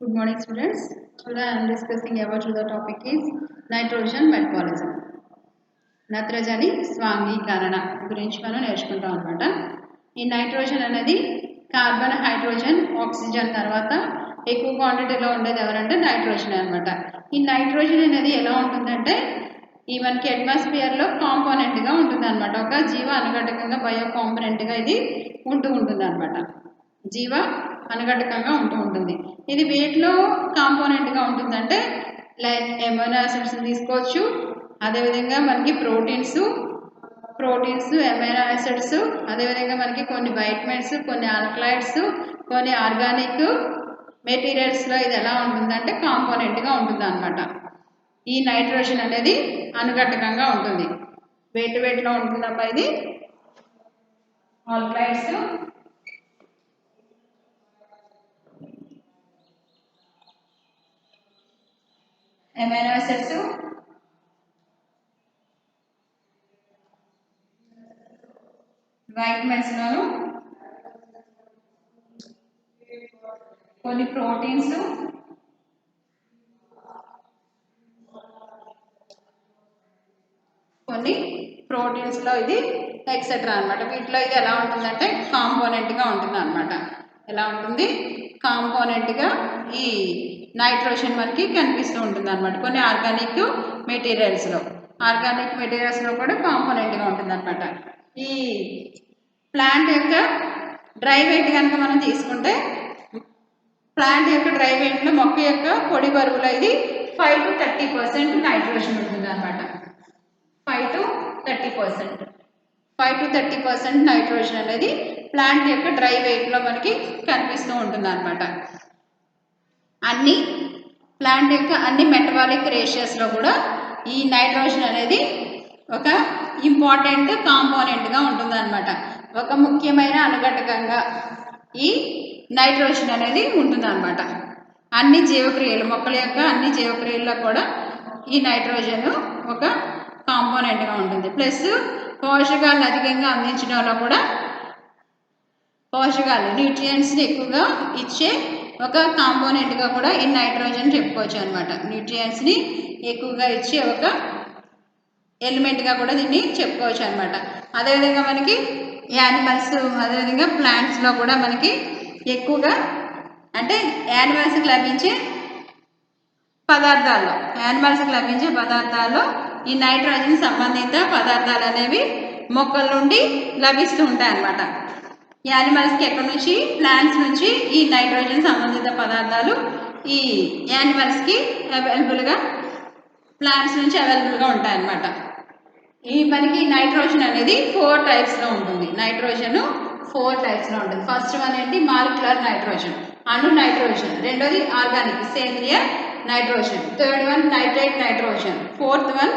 Good morning, students. Today I am discussing about the topic is nitrogen metabolism. నత్రజని స్వాంగీకరణ గురించి మనం నేర్చుకుంటాం అన్నమాట. ఈ నైట్రోజన్ అనేది కార్బన్, హైడ్రోజన్, ఆక్సిజన్ తర్వాత ఎక్కువ క్వాంటిటీలో ఉండేది ఎవరంటే నైట్రోజన్ అన్నమాట. ఈ నైట్రోజన్ అనేది ఎలా ఉంటుందంటే ఈ మనకి అట్మాస్ఫియర్లో కాంపోనెంట్గా ఉంటుంది అనమాట. ఒక జీవ అనుఘటకంగా బయో కాంపోనెంట్గా ఇది ఉంటుంది అనమాట. జీవ అనుఘటకంగా ఉంటుంది. ఇది వేటిలో కాంపోనెంట్గా ఉంటుందంటే లైక్ ఎమినో యాసిడ్స్ తీసుకోవచ్చు, అదేవిధంగా మనకి ప్రోటీన్స్, ఎమినో యాసిడ్స్, అదేవిధంగా మనకి కొన్ని వైటమిన్స్, కొన్ని ఆల్కలైడ్స్, కొన్ని ఆర్గానిక్ మెటీరియల్స్లో ఇది ఎలా ఉంటుందంటే కాంపోనెంట్గా ఉంటుంది అనమాట. ఈ నైట్రోజన్ అనేది అనుఘటకంగా ఉంటుంది. వేటిలో ఉంటుందమ్మా ఇది ఆల్కలైడ్స్, ఎమినో యాసిడ్స్, వైటమిన్స్ లోను, కొన్ని ప్రోటీన్స్, లో ఇది ఎక్సెట్రా అనమాట. వీటిలో ఇది ఎలా ఉంటుందంటే కాంపోనెంట్గా ఉంటుంది అనమాట. ఎలా ఉంటుంది? కాంపోనెంట్గా ఈ నైట్రోజన్ మనకి కనిపిస్తూ ఉంటుంది అనమాట. కొన్ని ఆర్గానిక్ మెటీరియల్స్లో కూడా కాంపోనెంట్గా ఉంటుంది అనమాట. ఈ ప్లాంట్ యొక్క డ్రై వెయిట్ కనుక మనం తీసుకుంటే ప్లాంట్ యొక్క డ్రై వెయిట్లో మొక్క యొక్క పొడి బరువులో ఇది 5 to 30% నైట్రోజన్ ఉంటుంది అనమాట. 5 to 30% నైట్రోజన్ అనేది ప్లాంట్ యొక్క డ్రై వెయిట్లో మనకి కనిపిస్తూ ఉంటుంది అనమాట. ప్లాంట్ యొక్క అన్ని మెటబాలిక్ రేషియోస్లో కూడా ఈ నైట్రోజన్ అనేది ఒక ఇంపార్టెంట్ కాంపోనెంట్గా ఉంటుంది అనమాట. ఒక ముఖ్యమైన అనుఘటకంగా ఈ నైట్రోజన్ అనేది ఉంటుంది అనమాట. అన్ని జీవక్రియలు, మొక్కల యొక్క అన్ని జీవక్రియల్లో కూడా ఈ నైట్రోజన్ ఒక కాంపోనెంట్గా ఉంటుంది. ప్లస్ పోషకాలను అధికంగా అందించడంలో కూడా న్యూట్రియంట్స్ని ఎక్కువగా ఇచ్చే ఒక కాంపోనెంట్గా కూడా ఈ నైట్రోజన్ చెప్పుకోవచ్చు అనమాట. న్యూట్రియంట్స్ని ఎక్కువగా ఇచ్చే ఒక ఎలిమెంట్గా కూడా దీన్ని చెప్పుకోవచ్చు అనమాట. అదేవిధంగా మనకి యానిమల్స్, అదేవిధంగా ప్లాంట్స్లో కూడా మనకి ఎక్కువగా అంటే యానిమల్స్కి లభించే పదార్థాల్లో ఈ నైట్రోజన్ సంబంధిత పదార్థాలు అనేవి మొక్కల నుండి లభిస్తూ ఉంటాయి అన్నమాట. యానిమల్స్కి ఎక్కడి నుంచి? ప్లాంట్స్ నుంచి ఈ నైట్రోజన్ సంబంధిత పదార్థాలు ఈ యానిమల్స్కి ప్లాంట్స్ నుంచి అవైలబుల్గా ఉంటాయన్నమాట. ఈ మనకి నైట్రోజన్ అనేది 4 టైప్స్లో ఉంటుంది. ఫస్ట్ వన్ ఏంటి? మాలిక్యులర్ నైట్రోజన్, అణు నైట్రోజన్. రెండోది ఆర్గానిక్ సేంద్రియ nitrogen. Third one nitrate nitrogen. Fourth one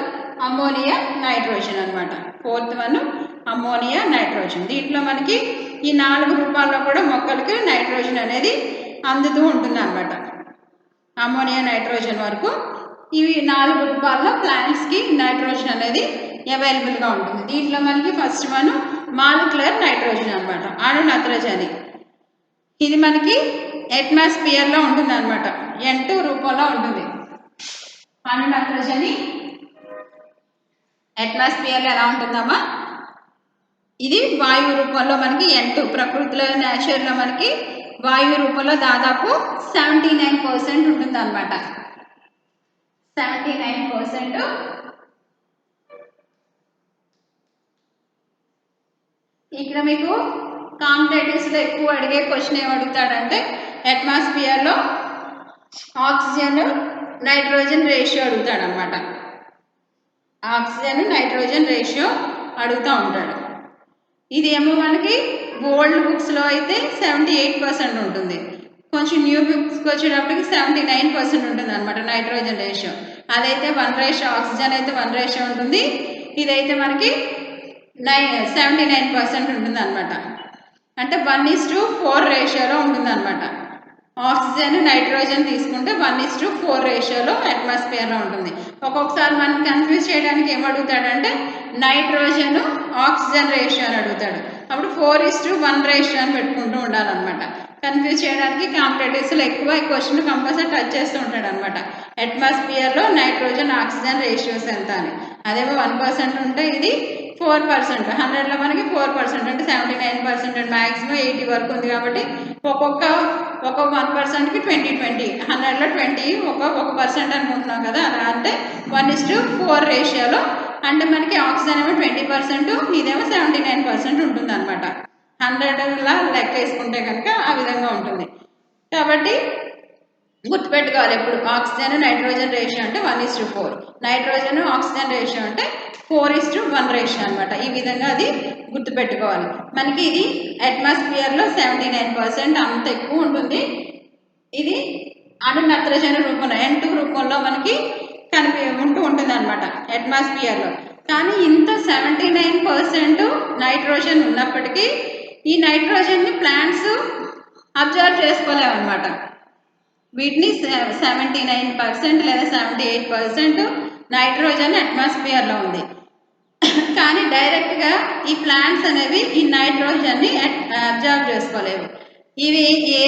ammonia nitrogen అనమాట. దీంట్లో మనకి ఈ 4 రూపాల్లో కూడా మొక్కలకి నైట్రోజన్ అనేది అందుతూ ఉంటుంది అనమాట. అమ్మోనియా నైట్రోజన్ వరకు ఇవి 4 రూపాల్లో ప్లాంట్స్కి నైట్రోజన్ అనేది అవైలబుల్గా ఉంటుంది. దీంట్లో మనకి ఫస్ట్ వన్ మాలిక్యులర్ నైట్రోజన్ అనమాట, అణు నత్రజని. ఇది మనకి అట్మాస్ఫియర్లో ఉంటుంది అనమాట. N2 రూపంలో ఉంటుంది. అణు నత్రజని అట్మాస్ఫియర్లో ఎలా ఉంటుందమ్మా? ఇది వాయువు రూపంలో మనకి N2, ప్రకృతిలో నేచర్లో మనకి వాయువు రూపంలో దాదాపు 79% ఉంటుంది అనమాట. 79%. ఇక్కడ మీకు కాంపిటేటివ్స్లో ఎక్కువ అడిగే క్వశ్చన్ ఏమడుగుతాడంటే అట్మాస్ఫియర్లో ఆక్సిజన్ నైట్రోజన్ రేషియో అడుగుతాడనమాట. ఆక్సిజన్ నైట్రోజన్ రేషియో అడుగుతూ ఉంటాడు. ఇది ఏమో మనకి ఓల్డ్ బుక్స్లో అయితే 78% ఉంటుంది. కొంచెం న్యూ బుక్స్కి వచ్చేటప్పటికి 79% ఉంటుంది అనమాట నైట్రోజన్ రేషియో. అదైతే 1:, ఆక్సిజన్ అయితే 1:, ఉంటుంది. ఇదైతే మనకి 79% ఉంటుంది అనమాట. అంటే 1:4 రేషియోలో ఉంటుంది అనమాట. ఆక్సిజన్ నైట్రోజన్ తీసుకుంటే 1:4 రేషియోలో అట్మాస్ఫియర్లో ఉంటుంది. ఒక్కొక్కసారి మనం కన్ఫ్యూజ్ చేయడానికి ఏమడుగుతాడంటే నైట్రోజన్ ఆక్సిజన్ రేషియో అని అడుగుతాడు. అప్పుడు 4:1 రేషియో అని పెట్టుకుంటూ ఉండాలన్నమాట. కన్ఫ్యూజ్ చేయడానికి కాంపిటేటివ్స్లో ఎక్కువ ఈ క్వశ్చన్ కంపల్సరీ టచ్ చేస్తూ ఉంటాడు అనమాట. అట్మాస్ఫియర్లో నైట్రోజన్ ఆక్సిజన్ రేషియోస్ ఎంత అని. అదేమో 1% ఉంటే ఇది 4%. 100లో మనకి 4% అంటే 79% అండ్ మ్యాక్సిమం 80 వరకు ఉంది కాబట్టి ఒక్కొక్క 1%కి 20 100లో 20 ఒక పర్సెంట్ అనుకుంటున్నాం కదా. అలా అంటే 1:4 రేషియోలో అంటే మనకి ఆక్సిజన్ ఏమో 20%, ఇదేమో 79% ఉంటుంది అనమాట. 100లా లెక్క వేసుకుంటే కనుక ఆ విధంగా ఉంటుంది. కాబట్టి గుర్తుపెట్టుకోవాలి ఎప్పుడు ఆక్సిజన్ నైట్రోజన్ రేషియో అంటే 1:4, నైట్రోజన్ ఆక్సిజన్ రేషియో అంటే 4:1 రేషియో అనమాట. ఈ విధంగా అది గుర్తుపెట్టుకోవాలి. మనకి ఇది అట్మాస్ఫియర్లో 79% అంత ఎక్కువ ఉంటుంది. ఇది అణు నత్రజని రూపంలో N2 రూపంలో మనకి ఉంటూ ఉంటుంది అనమాట అట్మాస్ఫియర్లో. కానీ ఇంత 79% నైట్రోజన్ ఉన్నప్పటికీ ఈ నైట్రోజన్ని ప్లాంట్స్ అబ్జర్వ్ చేసుకోలేమన్నమాట. వీటిని 79% లేదా 78% నైట్రోజన్ అట్మాస్ఫియర్లో ఉంది. కానీ డైరెక్ట్గా ఈ ప్లాంట్స్ అనేవి ఈ నైట్రోజన్ని అబ్జర్వ్ చేసుకోలేవు. ఇవి ఏ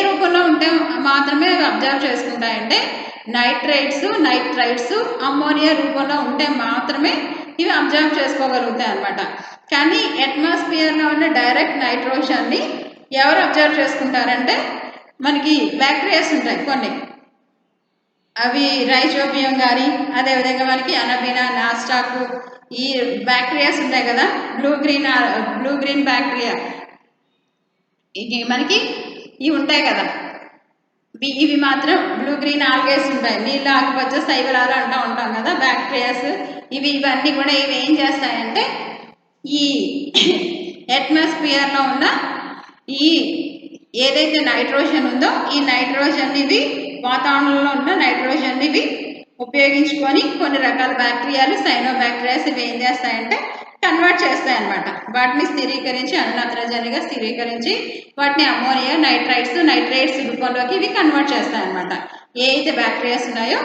రూపంలో ఉంటే మాత్రమే అబ్జర్వ్ చేసుకుంటాయంటే నైట్రైట్స్ అమ్మోనియా రూపంలో ఉంటే మాత్రమే ఇవి అబ్జర్వ్ చేసుకోగలుగుతాయి అన్నమాట. కానీ అట్మాస్ఫియర్లో ఉన్న డైరెక్ట్ నైట్రోజన్ని ఎవరు అబ్జర్వ్ చేసుకుంటారంటే మనకి బ్యాక్టీరియాస్ ఉంటాయి కొన్ని, అవి రైజోబియం కానీ అదేవిధంగా మనకి అనబినా నాస్టాకు ఈ బ్యాక్టీరియాస్ ఉంటాయి కదా, బ్లూ గ్రీన్ బ్యాక్టీరియా ఇది మనకి ఇవి ఉంటాయి కదా, ఇవి మాత్రం బ్లూ గ్రీన్ ఆల్గేస్ ఉంటాయి, నీళ్ళు ఆకుపచ్చ శైవలాలు అంటూ ఉంటాం కదా బ్యాక్టీరియాస్. ఇవన్నీ కూడా ఇవి ఏం చేస్తాయంటే ఈ అట్మాస్ఫియర్లో ఉన్న ఈ ఏదైతే నైట్రోజన్ ఉందో ఈ నైట్రోజన్ ఇవి వాతావరణంలో ఉన్న నైట్రోజన్ ఇవి ఉపయోగించుకొని కొన్ని రకాల బ్యాక్టీరియాలు సైనోబాక్టీరియాస్ ఇవి ఏం చేస్తాయంటే కన్వర్ట్ చేస్తాయన్నమాట. వాటిని స్థిరీకరించి అణునత్రజనిగా స్థిరీకరించి వాటిని అమ్మోనియా నైట్రైట్స్ రూపంలోకి ఇవి కన్వర్ట్ చేస్తాయన్నమాట. ఏ అయితే బ్యాక్టీరియాస్ ఉన్నాయో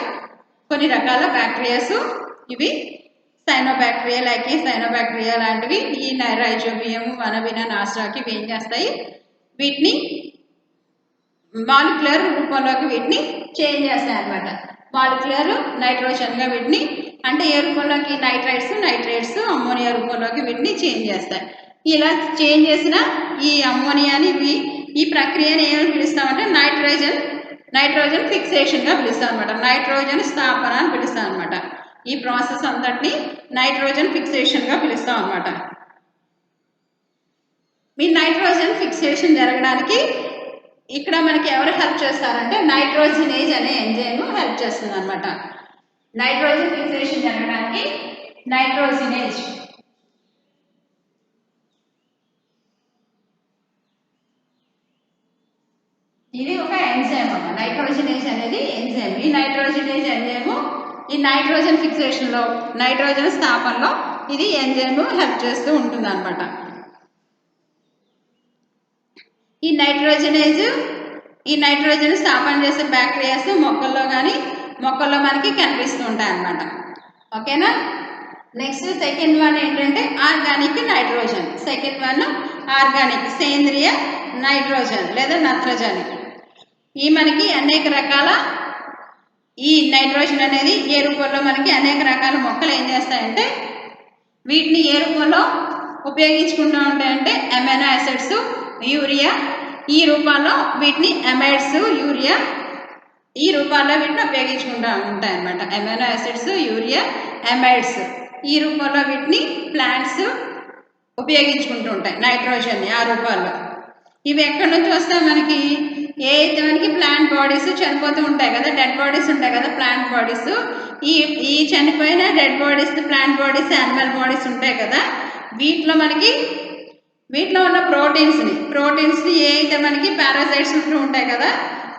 కొన్ని రకాల బ్యాక్టీరియాస్ ఇవి సైనోబాక్టీరియా లాంటివి ఈ రైజోబియం అనబినా నాస్టాకి ఇవి ఏం చేస్తాయి, వీటిని మాలిక్యులర్ రూపంలోకి వీటిని చేంజ్ చేస్తాయి అన్నమాట. మాలిక్యులర్ నైట్రోజన్గా వీటిని అంటే ఏ రూపంలోకి నైట్రైట్స్ అమ్మోనియా రూపంలోకి వీటిని చేంజ్ చేస్తాయి. ఇలా చేంజ్ చేసిన ఈ అమ్మోనియాని ఈ ప్రక్రియని ఏమని పిలుస్తామంటే నైట్రోజన్ ఫిక్సేషన్గా పిలుస్తాం అనమాట. నైట్రోజన్ స్థాపన అని పిలుస్తాం అనమాట. ఈ ప్రాసెస్ అంతటిని నైట్రోజన్ ఫిక్సేషన్గా పిలుస్తాం అనమాట. మీ నైట్రోజన్ ఫిక్సేషన్ జరగడానికి ఇక్కడ మనకి ఎవరు హెల్ప్ చేస్తారంటే నైట్రోజనేజ్ అనే ఎంజైమ్ హెల్ప్ చేస్తుంది అనమాట. నైట్రోజన్ ఫిక్సేషన్ జరగడానికి నైట్రోజనేజ్ ఇది ఒక ఎంజైమ్ అమ్మ. నైట్రోజనేజ్ అనేది ఎంజైమ్. ఈ నైట్రోజనేజ్ ఎంజైమ్ ఈ నైట్రోజన్ ఫిక్సేషన్లో నైట్రోజన్ స్థాపనలో ఇది ఎంజైమ్ హెల్ప్ చేస్తూ ఉంటుంది అనమాట. ఈ నైట్రోజన్ స్థాపన చేసే బ్యాక్టీరియాస్ మొక్కల్లో మనకి కనిపిస్తూ ఉంటాయి అన్నమాట. ఓకేనా. నెక్స్ట్ సెకండ్ వన్ ఏంటంటే organic nitrogen. Second one organic సేంద్రియ నైట్రోజన్ లేదా నత్రజని. ఈ మనకి అనేక రకాల ఈ నైట్రోజన్ అనేది ఏ రూపంలో మనకి అనేక రకాల మొక్కలు ఏం చేస్తాయంటే వీటిని ఏ రూపంలో ఉపయోగించుకుంటూ ఉంటాయంటే అమైనో యాసిడ్స్, యూరియా ఈ రూపాల్లో వీటిని అమైడ్స్, యూరియా ఈ రూపాల్లో వీటిని ఉపయోగించుకుంటూ ఉంటాయన్నమాట. అమైనో యాసిడ్స్, యూరియా, అమైడ్స్ ఈ రూపంలో వీటిని ప్లాంట్స్ ఉపయోగించుకుంటూ ఉంటాయి నైట్రోజన్ని ఆ రూపాల్లో. ఇవి ఎక్కడి నుంచి వస్తాయి మనకి ఏ అయితే మనకి ప్లాంట్ బాడీస్ చనిపోతూ ఉంటాయి కదా, డెడ్ బాడీస్ ఉంటాయి కదా ప్లాంట్ బాడీస్. ఈ చనిపోయిన dead bodies plant bodies animal bodies ఉంటాయి కదా, వీటిలో ఉన్న ప్రోటీన్స్ని ఏ అయితే మనకి పారాసైట్స్ ఉంటూ ఉంటాయి కదా,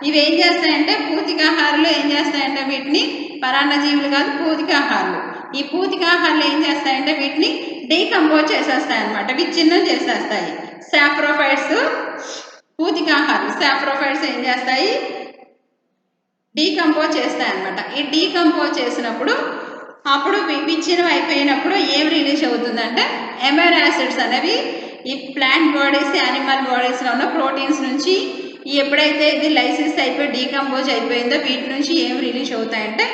ఇవి ఏం చేస్తాయంటే పూతికాహారులు ఏం చేస్తాయంటే వీటిని పరాన్నజీవులు కాదు పూతికాహారులు. ఈ పూతికాహారులు ఏం చేస్తాయంటే వీటిని డీకంపోజ్ చేసేస్తాయి అన్నమాట, విచ్ఛిన్నం చేసేస్తాయి. సాప్రోఫైట్స్ పూతికాహారులు సాప్రోఫైట్స్ ఏం చేస్తాయి డీకంపోజ్ చేస్తాయి అన్నమాట. ఈ డీకంపోజ్ చేసినప్పుడు అప్పుడు విచ్ఛిన్నం అయిపోయినప్పుడు ఏం రిలీజ్ అవుతుందంటే అమైనో యాసిడ్స్ అనేవి ఈ ప్లాంట్ బాడీస్ యానిమల్ బాడీస్లో ఉన్న ప్రోటీన్స్ నుంచి ఎప్పుడైతే ఇది లైసిస్ అయిపోయి డీకంపోజ్ అయిపోయిందో వీటి నుంచి ఏం రిలీజ్ అవుతాయంటే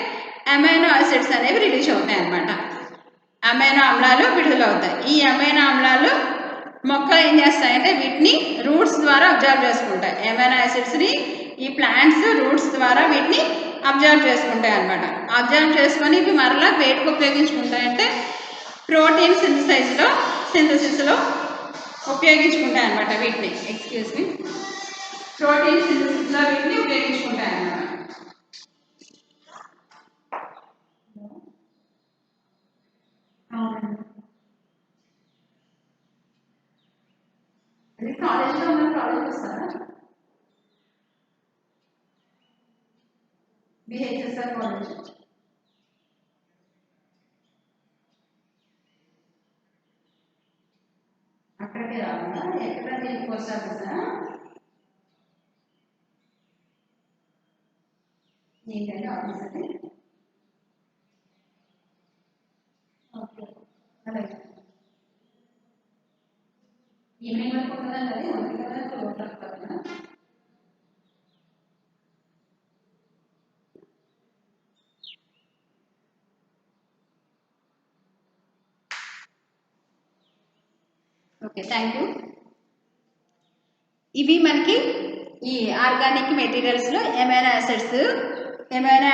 అమైనో యాసిడ్స్ అనేవి రిలీజ్ అవుతాయి అన్నమాట. అమైనో ఆమ్లాలు విడుదలవుతాయి. ఈ అమైనో ఆమ్లాలు మొక్కలు ఏం చేస్తాయంటే వీటిని రూట్స్ ద్వారా అబ్జర్వ్ చేసుకుంటాయి. అమైనో యాసిడ్స్ని ఈ ప్లాంట్స్ రూట్స్ ద్వారా వీటిని అబ్జర్వ్ చేసుకుంటాయి అన్నమాట. అబ్జర్వ్ చేసుకొని ఇవి మరలా వేటికి ఉపయోగించుకుంటాయంటే ప్రోటీన్ సింథసిస్లో ఉపయోగించుకుంటాయి అన్నమాట. వీటిని ప్రోటీన్ సింథసిస్లో వీటిని ఉపయోగించుకుంటాయి అన్నమాట. కాలేజ్లో ఉన్న కాలేజ్ వస్తారా? బిహెచ్ఎస్ఆర్ కాలేజ్. అక్కడికే రావాలా? ఎక్కడ మీకు పోస్ట్ ఆఫీసా? ఏంటంటే ఆఫీస్ అది. ఓకే, అలాగే ఈవినింగ్ వరకు ఉంటుందండి. అది ఉంది కదా రోడ్లు కదా. Okay, thank you. ఇవి మనకి ఈ ఆర్గానిక్ మెటీరియల్స్లో అమైనో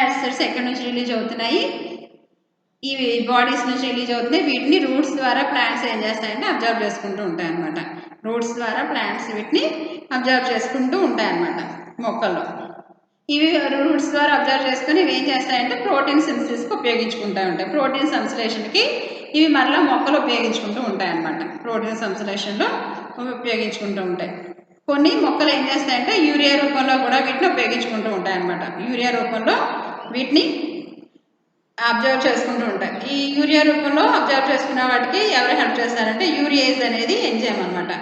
యాసిడ్స్ ఎక్కడి నుంచి రిలీజ్ అవుతున్నాయి? ఇవి బాడీస్ నుంచి రిలీజ్ అవుతున్నాయి. వీటిని రూట్స్ ద్వారా ప్లాంట్స్ ఏం చేస్తాయంటే అబ్జర్వ్ చేసుకుంటూ ఉంటాయి అన్నమాట. రూట్స్ ద్వారా ప్లాంట్స్ వీటిని అబ్జర్వ్ చేసుకుంటూ ఉంటాయి అన్నమాట మొక్కల్లో. ఇవి రూట్స్ ద్వారా అబ్జర్వ్ చేసుకుని ఇవి ఏం చేస్తాయంటే ప్రోటీన్ సింథసిస్కి ఉపయోగించుకుంటూ ఉంటాయి. ప్రోటీన్ సంశ్లేషణకి ఇవి మరలా మొక్కలు ఉపయోగించుకుంటూ ఉంటాయి అన్నమాట. ప్రోటీన్ సంశ్లేషణలో ఉపయోగించుకుంటూ ఉంటాయి. కొన్ని మొక్కలు ఏం చేస్తాయంటే యూరియా రూపంలో కూడా వీటిని ఉపయోగించుకుంటూ ఉంటాయి అన్నమాట. యూరియా రూపంలో వీటిని అబ్జర్వ్ చేసుకుంటూ ఉంటాయి. ఈ యూరియా రూపంలో అబ్జర్వ్ చేసుకున్న వాటికి ఎవరు హెల్ప్ చేస్తారంటే యూరియేజ్ అనేది ఎంజైమ్ అనమాట.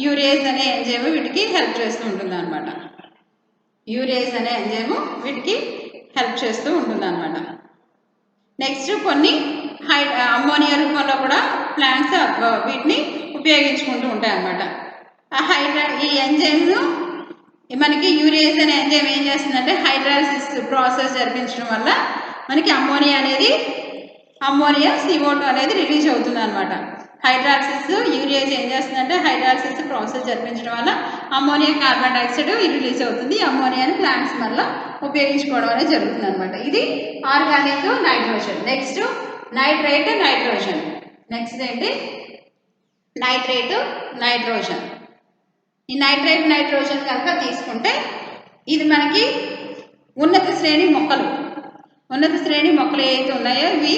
యూరియేజ్ అనే ఎంజైమ్ వీటికి హెల్ప్ చేస్తూ ఉంటుంది అనమాట. యూరియేజ్ అనే ఎంజైమ్ వీటికి హెల్ప్ చేస్తూ ఉంటుంది అనమాట. నెక్స్ట్ కొన్ని అమ్మోనియా రూపంలో కూడా ప్లాంట్స్ వీటిని ఉపయోగించుకుంటూ ఉంటాయి అన్నమాట. ఈ ఎంజైమ్స్ మనకి యూరియేజ్ అనే ఎంజైమ్ ఏం చేస్తుందంటే హైడ్రాలిసిస్ ప్రాసెస్ జరిపించడం వల్ల మనకి అమ్మోనియా CO2 అనేది రిలీజ్ అవుతుంది అనమాట. హైడ్రాలిసిస్ యూరియేజ్ ఏం చేస్తుందంటే హైడ్రాలిసిస్ ప్రాసెస్ జరిపించడం వల్ల అమ్మోనియా కార్బన్ డైఆక్సైడ్ రిలీజ్ అవుతుంది. అమ్మోనియాని ప్లాంట్స్ వల్ల ఉపయోగించుకోవడం అనేది జరుగుతుంది అనమాట. ఇది organic nitrogen. Next nitrate nitrogen. Next ఏంటి నైట్రోజన్. ఈ నైట్రోజన్ కనుక తీసుకుంటే ఇది మనకి ఉన్నత శ్రేణి మొక్కలు ఏవైతే ఉన్నాయో ఇవి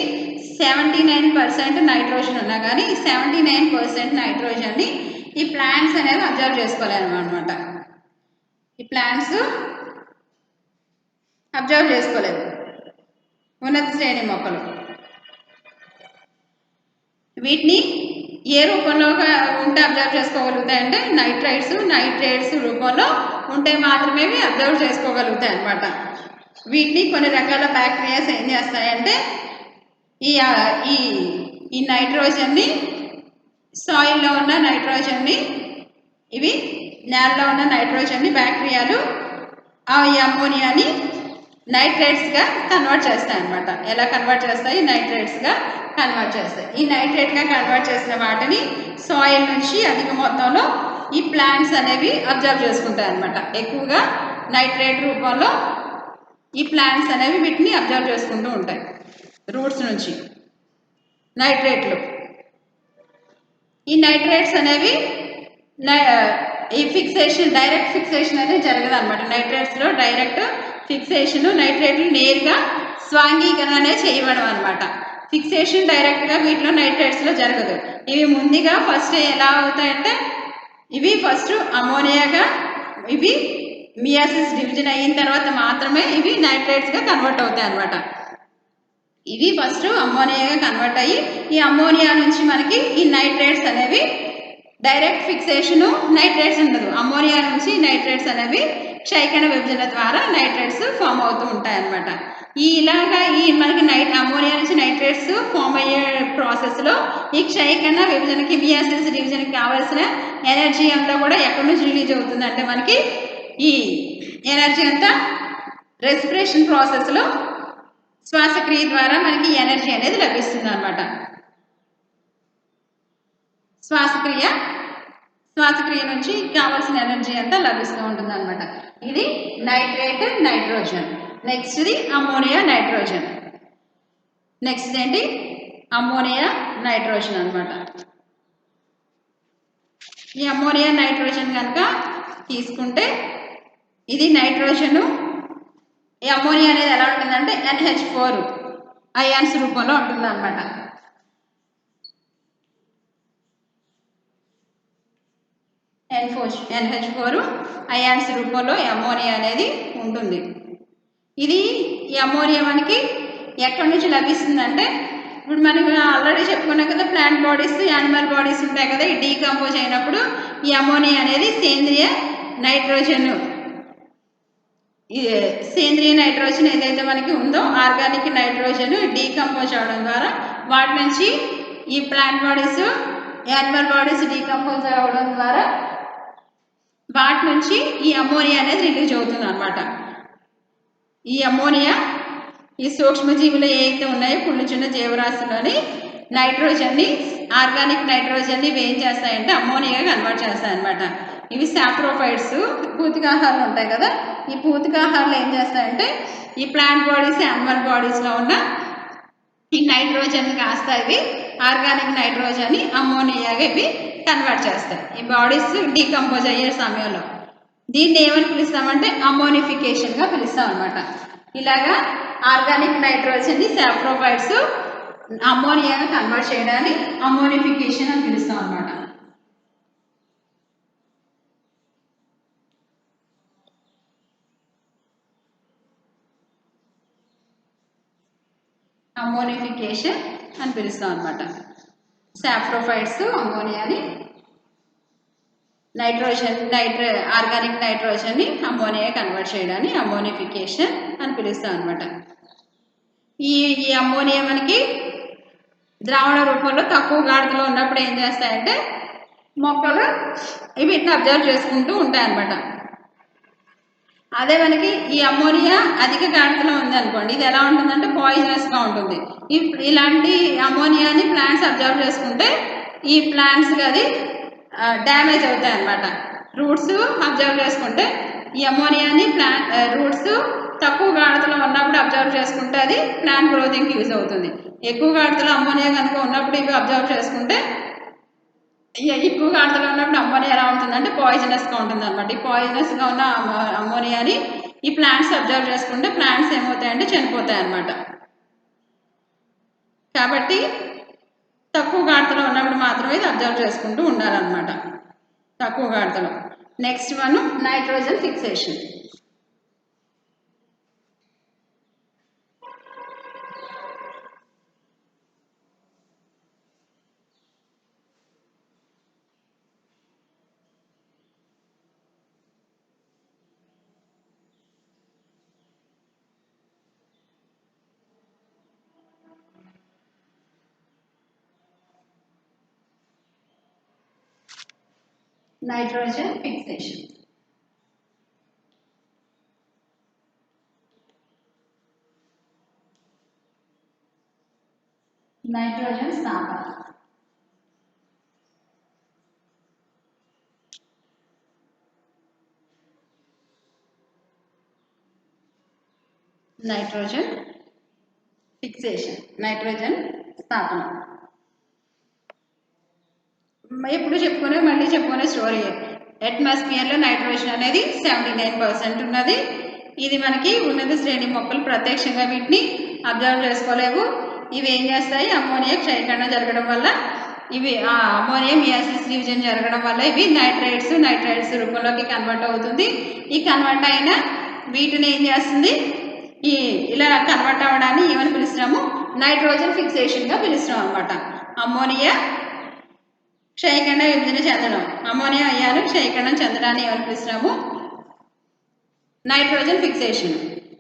79% నైట్రోజన్ ఉన్నా కానీ ఈ 79% నైట్రోజన్ని ఈ ప్లాంట్స్ అనేవి అబ్జర్వ్ చేసుకోలేము అనమాట. ఈ ప్లాంట్స్ అబ్జర్వ్ చేసుకోలేవు. ఉన్నత శ్రేణి మొక్కలు వీటిని ఏ రూపంలో ఉంటే అబ్జర్వ్ చేసుకోగలుగుతాయంటే నైట్రేట్స్ రూపంలో ఉంటే మాత్రమే అబ్జర్వ్ చేసుకోగలుగుతాయి అన్నమాట. వీటిని కొన్ని రకాల బ్యాక్టీరియాస్ ఏం చేస్తాయంటే ఈ నైట్రోజన్ని సాయిల్లో ఉన్న నైట్రోజన్ని ఇవి నేలలో ఉన్న నైట్రోజన్ని బ్యాక్టీరియాలు ఈ అమ్మోనియాని నైట్రేట్స్గా కన్వర్ట్ చేస్తాయి అన్నమాట. ఎలా కన్వర్ట్ చేస్తాయి? నైట్రేట్స్గా కన్వర్ట్ చేస్తాయి. ఈ నైట్రేట్గా కన్వర్ట్ చేసిన వాటిని సాయిల్ నుంచి అధిక మొత్తంలో ఈ ప్లాంట్స్ అనేవి అబ్జర్వ్ చేసుకుంటాయి అన్నమాట. ఎక్కువగా నైట్రేట్ రూపంలో ఈ ప్లాంట్స్ అనేవి వీటిని అబ్జర్వ్ చేసుకుంటూ ఉంటాయి. రూట్స్ నుంచి నైట్రేట్లు. ఈ నైట్రేట్స్ అనేవి ఈ డైరెక్ట్ ఫిక్సేషన్ అనేది జరగదు అనమాట. నైట్రేట్స్లో డైరెక్ట్ ఫిక్సేషన్ నైట్రేట్లు నేరుగా స్వాంగీకరణ అనేది చేయబడడం అనమాట. ఫిక్సేషన్ డైరెక్ట్గా వీటిలో నైట్రేట్స్లో జరగదు. ఇవి ముందుగా ఫస్ట్ ఎలా అవుతాయంటే ఇవి ఫస్ట్ అమోనియాగా ఇవి మియాసిస్ డివిజన్ అయిన తర్వాత మాత్రమే ఇవి నైట్రేట్స్గా కన్వర్ట్ అవుతాయి అన్నమాట. ఇవి ఫస్ట్ అమ్మోనియాగా కన్వర్ట్ అయ్యి ఈ అమ్మోనియా నుంచి మనకి ఈ నైట్రేట్స్ అనేవి డైరెక్ట్ ఫిక్సేషన్ నైట్రేట్స్ ఉండదు. అమ్మోనియా నుంచి నైట్రేట్స్ అనేవి క్షయకణ విభజన ద్వారా నైట్రేట్స్ ఫామ్ అవుతూ ఉంటాయి అన్నమాట. ఇలాగా మనకి అమోనియా నుంచి నైట్రేట్స్ ఫామ్ అయ్యే ప్రాసెస్లో ఈ క్షయకణ విభజనకి మియాసిస్ డివిజన్కి కావాల్సిన ఎనర్జీ అంతా కూడా ఎక్కడి నుంచి రిలీజ్ అవుతుంది అంటే మనకి ఈ ఎనర్జీ అంతా రెస్పిరేషన్ ప్రాసెస్లో శ్వాసక్రియ ద్వారా మనకి ఎనర్జీ అనేది లభిస్తుంది అన్నమాట. శ్వాసక్రియ నుంచి కావాల్సిన ఎనర్జీ అంతా లభిస్తూ ఉంటుంది అనమాట. ఇది నైట్రేట్ నైట్రోజన్. నెక్స్ట్ ఇది అమోనియా నైట్రోజన్. నెక్స్ట్ ఏంటి అమోనియా నైట్రోజన్ అనమాట. ఈ అమోనియా నైట్రోజన్ కనుక తీసుకుంటే ఇది నైట్రోజన్. ఈ అమోనియా అనేది ఎలా ఉంటుందంటే NH4 అయాన్స్ రూపంలో ఉంటుంది అనమాట. NH4 అయాన్స్ రూపంలో అమోనియా అనేది ఉంటుంది. ఈ అమోనియా మనకి ఎక్కడి నుంచి లభిస్తుందంటే ఇప్పుడు మనకి ఆల్రెడీ చెప్పుకున్నాం కదా, ప్లాంట్ బాడీస్ యానిమల్ బాడీస్ ఉంటాయి కదా, ఈ డీకంపోజ్ అయినప్పుడు ఈ అమోనియా అనేది సేంద్రియ నైట్రోజన్ ఏదైతే మనకి ఉందో ఆర్గానిక్ నైట్రోజన్ డీకంపోజ్ అవడం ద్వారా వాటి నుంచి ఈ plant bodies animal bodies decompose అవడం ద్వారా వాటి నుంచి ఈ అమోనియా అనేది రిలీజ్ అవుతుంది అనమాట. ఈ అమోనియా ఈ సూక్ష్మజీవులు ఏవైతే ఉన్నాయో కొన్ని చిన్న జీవరాశులని నైట్రోజన్ని ఆర్గానిక్ నైట్రోజన్ని ఏం చేస్తాయంటే అమోనియాగా కన్వర్ట్ చేస్తాయన్నమాట. ఇవి సాప్రోఫైట్స్ పూతికాహారాలు ఉంటాయి కదా, ఈ పూతికాహారాలు ఏం చేస్తాయంటే ఈ ప్లాంట్ బాడీస్ యానిమల్ బాడీస్లో ఉన్న ఈ నైట్రోజన్ కాస్త ఇవి ఆర్గానిక్ నైట్రోజన్ని అమోనియాగా ఇవి కన్వర్ట్ చేస్తాయి ఈ బాడీస్ డీకంపోజ్ అయ్యే సమయంలో. దీన్ని ఏమని పిలుస్తామంటే అమోనిఫికేషన్గా పిలుస్తాం అనమాట. ఇలాగా ఆర్గానిక్ నైట్రోజన్ని సాప్రోఫైట్స్ అమోనియాగా కన్వర్ట్ చేయడాన్ని అమోనిఫికేషన్ అని పిలుస్తాం అనమాట. అమోనిఫికేషన్ అని పిలుస్తాం అనమాట. సాప్రోఫైట్స్ అమోనియాని ఆర్గానిక్ నైట్రోజన్ని అమోనియా కన్వర్ట్ చేయడాన్ని అమోనిఫికేషన్ అని పిలుస్తాం అనమాట. ఈ అమోనియా మనకి ద్రావణ రూపంలో తక్కువ గాఢతలో ఉన్నప్పుడు ఏం చేస్తాయంటే మొక్కలు వీటిని అబ్జర్వ్ చేసుకుంటూ ఉంటాయి అన్నమాట. అదే మనకి ఈ అమోనియా అధిక గాఢతలో ఉంది అనుకోండి, ఇది ఎలా ఉంటుందంటే పాయిజనస్గా ఉంటుంది. ఇలాంటి అమోనియాని ప్లాంట్స్ అబ్జర్వ్ చేసుకుంటే ఈ ప్లాంట్స్కి అది డ్యామేజ్ అవుతాయి అన్నమాట. రూట్స్ అబ్జర్వ్ చేసుకుంటే ఈ అమోనియాని రూట్స్ తక్కువ గాఢతలో ఉన్నప్పుడు అబ్జర్వ్ చేసుకుంటే అది ప్లాంట్ గ్రోతింగ్కి యూజ్ అవుతుంది. ఎక్కువ గాఢతలో అమోనియా కనుక ఉన్నప్పుడు ఇవి అబ్జర్వ్ చేసుకుంటే ఎక్కువ గాఢతలో ఉన్నప్పుడు అమోనియా ఎలా ఉంటుందంటే పాయిజనస్గా ఉంటుంది అనమాట. ఈ పాయిజనస్గా ఉన్న అమోనియాని ఈ ప్లాంట్స్ అబ్జర్వ్ చేసుకుంటే ప్లాంట్స్ ఏమవుతాయంటే చనిపోతాయి అన్నమాట. కాబట్టి తక్కువ గాఢతలో ఉన్నప్పుడు మాత్రమే ఇది అబ్జర్వ్ చేసుకుంటూ ఉండాలన్నమాట, తక్కువ గాఢతలో. Next one nitrogen fixation. Nitrogen fixation. Nitrogen స్థాపన. నైట్రోజన్ ఫిక్సేషన్, నైట్రోజన్ స్థాపన. ఎప్పుడు మళ్ళీ చెప్పుకునే స్టోరీ. అట్మాస్ఫియర్లో నైట్రోజన్ అనేది 79% ఉన్నది. ఇది మనకి ఉన్నత శ్రేణి మొక్కలు ప్రత్యక్షంగా వీటిని అబ్జర్వ్ చేసుకోలేవు. ఇవి ఏం చేస్తాయి, అమోనియా క్షయకరణ జరగడం వల్ల ఇవి అమోనియా మియాసిస్ డివిజన్ జరగడం వల్ల ఇవి నైట్రైట్స్ రూపంలోకి కన్వర్ట్ అవుతుంది. ఈ కన్వర్ట్ అయిన వీటిని ఏం చేస్తుంది, ఇలా కన్వర్ట్ అవ్వడాన్ని ఏమని పిలుస్తున్నాము, నైట్రోజన్ ఫిక్సేషన్గా పిలుస్తున్నాం అనమాట. అమోనియా క్షయకరణ విభజన చెందడం, అమోనియా అయాలు క్షయకరణం చెందడాన్ని ఏమని పిలుస్తున్నాము, నైట్రోజన్ ఫిక్సేషన్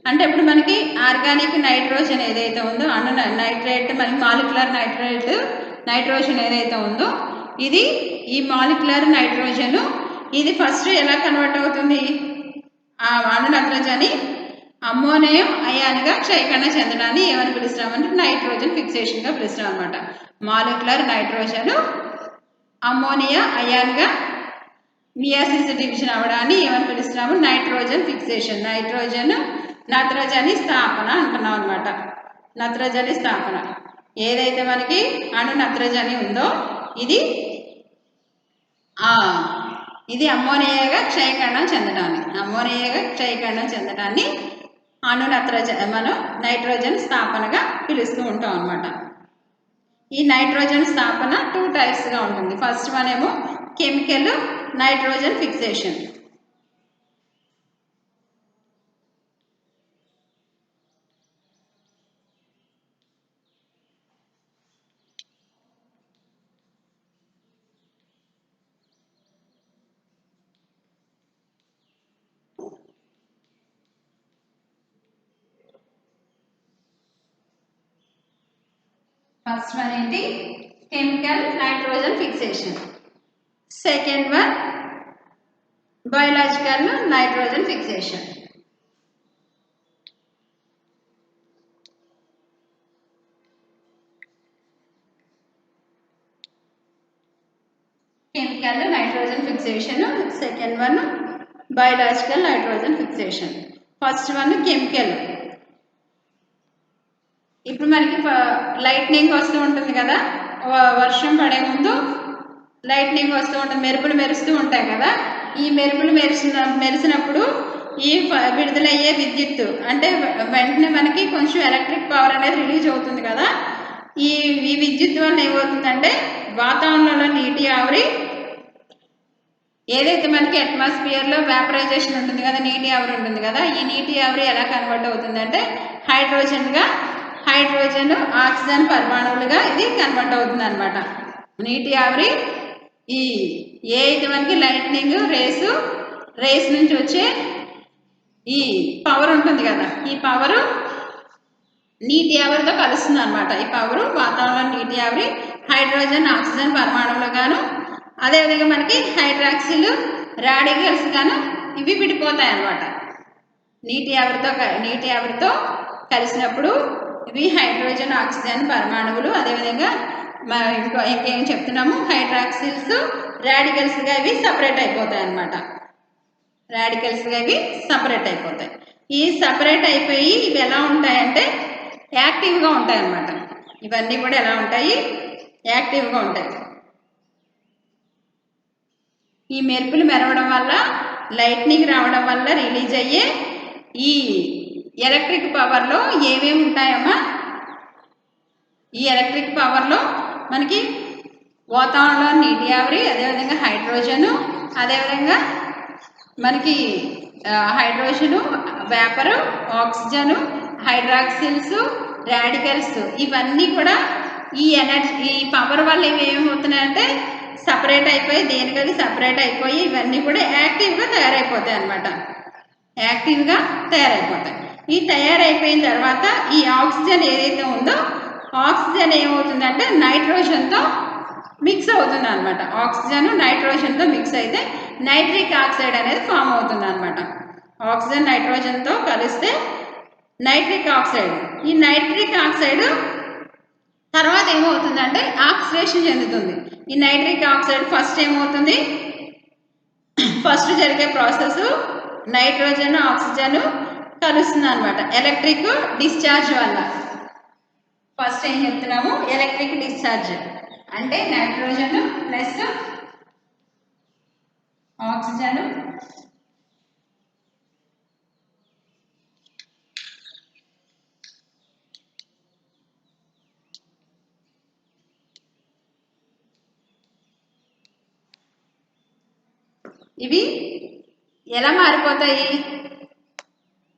అంటే ఇప్పుడు మనకి ఆర్గానిక్ నైట్రోజన్ ఏదైతే ఉందో అణు నైట్రేట్ మనకి మాలిక్యులర్ నైట్రోజన్ ఏదైతే ఉందో ఇది ఈ మాలిక్యులర్ నైట్రోజన్ ఇది ఫస్ట్ ఎలా కన్వర్ట్ అవుతుంది ఆ అణు నత్రజని అమ్మోనియం అయాన్గా క్షయకరణ చెందడాన్ని ఏమని పిలుస్తామంటే నైట్రోజన్ ఫిక్సేషన్గా పిలుస్తాం అనమాట. మాలిక్యులర్ నైట్రోజన్ అమ్మోనియా అయాన్గా మియాసిస్ డివిజన్ అవడాన్ని ఏమని పిలుస్తున్నాము నైట్రోజన్ ఫిక్సేషన్. నత్రజని స్థాపన అంటున్నాం అనమాట. నత్రజని స్థాపన ఏదైతే మనకి అణు నత్రజని ఉందో ఇది అమ్మోనియాగా క్షయకరణం చెందడాన్ని అణు మనం నైట్రోజన్ స్థాపనగా పిలుస్తూ ఉంటాం అనమాట. ఈ నైట్రోజన్ స్థాపన 2 టైప్స్గా ఉంటుంది. ఫస్ట్ వన్ ఏమో chemical nitrogen fixation. First one ఏంటి chemical nitrogen fixation. Second one biological nitrogen fixation. Chemical nitrogen fixation, second one biological nitrogen fixation. First one chemical. ఇప్పుడు మనకి లైట్నింగ్ వస్తూ ఉంటుంది కదా, వర్షం పడే ముందు లైట్నింగ్ వస్తూ ఉంటుంది, మెరుపులు మెరుస్తూ ఉంటాయి కదా. ఈ మెరుపులు మెరిసినప్పుడు ఈ విడుదలయ్యే విద్యుత్తు అంటే వెంటనే మనకి కొంచెం ఎలక్ట్రిక్ పవర్ అనేది రిలీజ్ అవుతుంది కదా. ఈ విద్యుత్ వల్ల ఏమవుతుందంటే వాతావరణంలో నీటి ఆవిరి ఏదైతే మనకి అట్మాస్ఫియర్లో వేపరైజేషన్ ఉంటుంది కదా, నీటి ఆవిరి ఉంటుంది కదా, ఈ నీటి ఆవిరి ఎలా కన్వర్ట్ అవుతుందంటే హైడ్రోజన్ ఆక్సిజన్ పరమాణువులుగా ఇది కన్వర్ట్ అవుతుంది అనమాట. నీటి ఆవిరి ఏదైతే మనకి లైట్నింగ్ రేస్ నుంచి వచ్చే ఈ పవర్ ఉంటుంది కదా, ఈ పవరు నీటి ఆవిరితో కలుస్తుంది అనమాట. ఈ పవరు వాతావరణంలో నీటి ఆవిరి హైడ్రోజన్ ఆక్సిజన్ పరమాణువులుగాను, అదేవిధంగా మనకి హైడ్రాక్సిల్ రాడికల్స్ గాను ఇవి విడిపోతాయి అన్నమాట. నీటి ఆవిరితో కలిసినప్పుడు ఇవి హైడ్రోజన్ ఆక్సిజన్ పరమాణువులు, అదేవిధంగా ఇంకేం చెప్తున్నాము హైడ్రాక్సిల్స్ రాడికల్స్గా ఇవి సపరేట్ అయిపోతాయి అన్నమాట. ఈ సపరేట్ అయిపోయి ఇవి ఎలా ఉంటాయంటే యాక్టివ్గా ఉంటాయి అన్నమాట. ఇవన్నీ కూడా ఎలా ఉంటాయి యాక్టివ్గా ఉంటాయి. ఈ మెరుపులు మెరవడం వల్ల లైట్నింగ్ రావడం వల్ల రిలీజ్ అయ్యే ఈ ఎలక్ట్రిక్ పవర్లో ఏమేమి ఉంటాయమ్మా, ఈ ఎలక్ట్రిక్ పవర్లో మనకి వాతావరణంలో నీటి ఆవిరి, అదేవిధంగా హైడ్రోజను, అదేవిధంగా మనకి హైడ్రోజను వేపరు, ఆక్సిజను, హైడ్రాక్సిల్స్, రాడికల్స్ ఇవన్నీ కూడా ఈ పవర్ వల్ల ఏమేమవుతున్నాయంటే సపరేట్ అయిపోయి దేనికది సపరేట్ అయిపోయి ఇవన్నీ కూడా యాక్టివ్గా తయారైపోతాయి అన్నమాట. ఈ తయారైపోయిన తర్వాత ఈ ఆక్సిజన్ ఏదైతే ఉందో ఆక్సిజన్ ఏమవుతుందంటే నైట్రోజన్తో మిక్స్ అవుతుంది అనమాట. ఆక్సిజన్ నైట్రోజన్తో మిక్స్ అయితే నైట్రిక్ ఆక్సైడ్ అనేది ఫామ్ అవుతుంది అనమాట. ఆక్సిజన్ నైట్రోజన్తో కలిస్తే నైట్రిక్ ఆక్సైడ్. ఈ నైట్రిక్ ఆక్సైడ్ తర్వాత ఏమవుతుందంటే ఆక్సిడేషన్ చెందుతుంది. ఈ నైట్రిక్ ఆక్సైడ్ ఫస్ట్ జరిగే ప్రాసెస్ నైట్రోజన్ ఆక్సిజన్ కలుస్తుంది అనమాట ఎలక్ట్రిక్ డిశ్చార్జ్ వల్ల. ఫస్ట్ ఏం చెప్తున్నాము ఎలక్ట్రిక్ డిశ్చార్జ్ అంటే నైట్రోజన్ ప్లస్ ఆక్సిజన్ ఇవి ఎలా మారిపోతాయి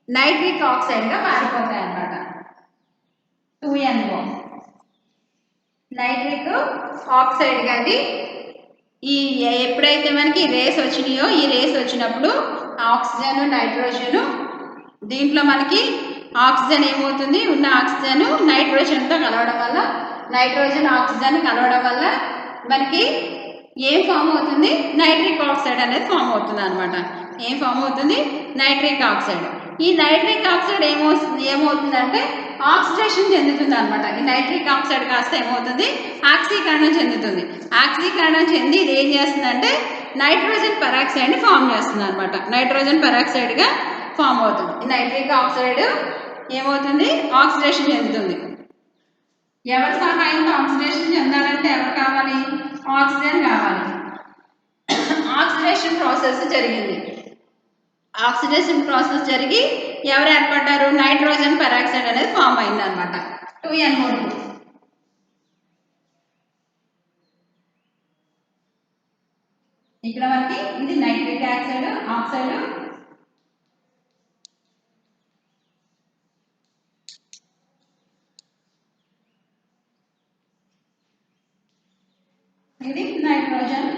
నైట్రిక్ ఆక్సైడ్గా మారిపోతాయి అన్నమాట. 2NO నైట్రిక్ ఆక్సైడ్ కానీ ఎప్పుడైతే మనకి రేస్ వచ్చినాయో ఈ రేస్ వచ్చినప్పుడు ఆక్సిజన్ నైట్రోజన్, దీంట్లో మనకి ఆక్సిజన్ ఏమవుతుంది, ఉన్న ఆక్సిజన్ నైట్రోజన్తో కలవడం వల్ల, నైట్రోజన్ ఆక్సిజన్ కలవడం వల్ల మనకి ఏం ఫామ్ అవుతుంది, నైట్రిక్ ఆక్సైడ్ అనేది ఫామ్ అవుతుంది అనమాట. ఏం ఫామ్ అవుతుంది, నైట్రిక్ ఆక్సైడ్. ఈ నైట్రిక్ ఆక్సైడ్ ఏమవుతుందంటే ఆక్సిడేషన్ చెందుతుంది అనమాట. ఈ నైట్రిక్ ఆక్సైడ్ కాస్త ఏమవుతుంది, ఆక్సీకరణం చెందుతుంది. ఆక్సీకరణం చెంది ఇది ఏం చేస్తుందంటే నైట్రోజన్ పెరాక్సైడ్ని ఫామ్ చేస్తుంది అనమాట. నైట్రోజన్ పెరాక్సైడ్గా ఫామ్ అవుతుంది. ఈ నైట్రిక్ ఆక్సైడ్ ఏమవుతుంది, ఆక్సిడేషన్ చెందుతుంది. ఎవరి సహాయంతో ఆక్సిడేషన్ చెందాలంటే ఎవరు కావాలి, ఆక్సిజన్ కావాలి. ఆక్సిడేషన్ ప్రాసెస్ జరిగింది. ఆక్సిడేషన్ ప్రాసెస్ జరిగి ఎవరు ఏర్పడ్డారు, నైట్రోజన్ పెరాక్సైడ్ అనేది ఫామ్ అయింది అనమాట. 2NO2. ఇక్కడ మనకి ఇది నైట్రిక్ ఆక్సైడ్ ఇది నైట్రోజన్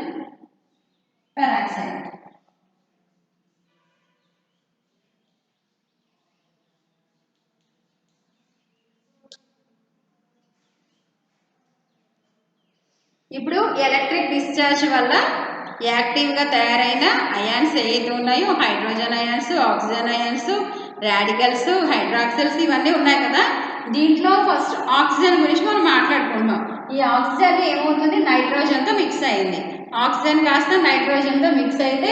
పెరాక్సైడ్. ఇప్పుడు ఎలక్ట్రిక్ డిశ్చార్జ్ వల్ల యాక్టివ్గా తయారైన అయాన్స్ ఏవైతే ఉన్నాయో, hydrogen ions, oxygen ions, radicals, hydroxyls ఇవన్నీ ఉన్నాయి కదా. దీంట్లో ఫస్ట్ ఆక్సిజన్ గురించి మనం మాట్లాడుకుంటున్నాం. ఈ ఆక్సిజన్ ఏమవుతుంది, నైట్రోజన్తో మిక్స్ అయింది. ఆక్సిజన్ కాస్త నైట్రోజన్తో మిక్స్ అయితే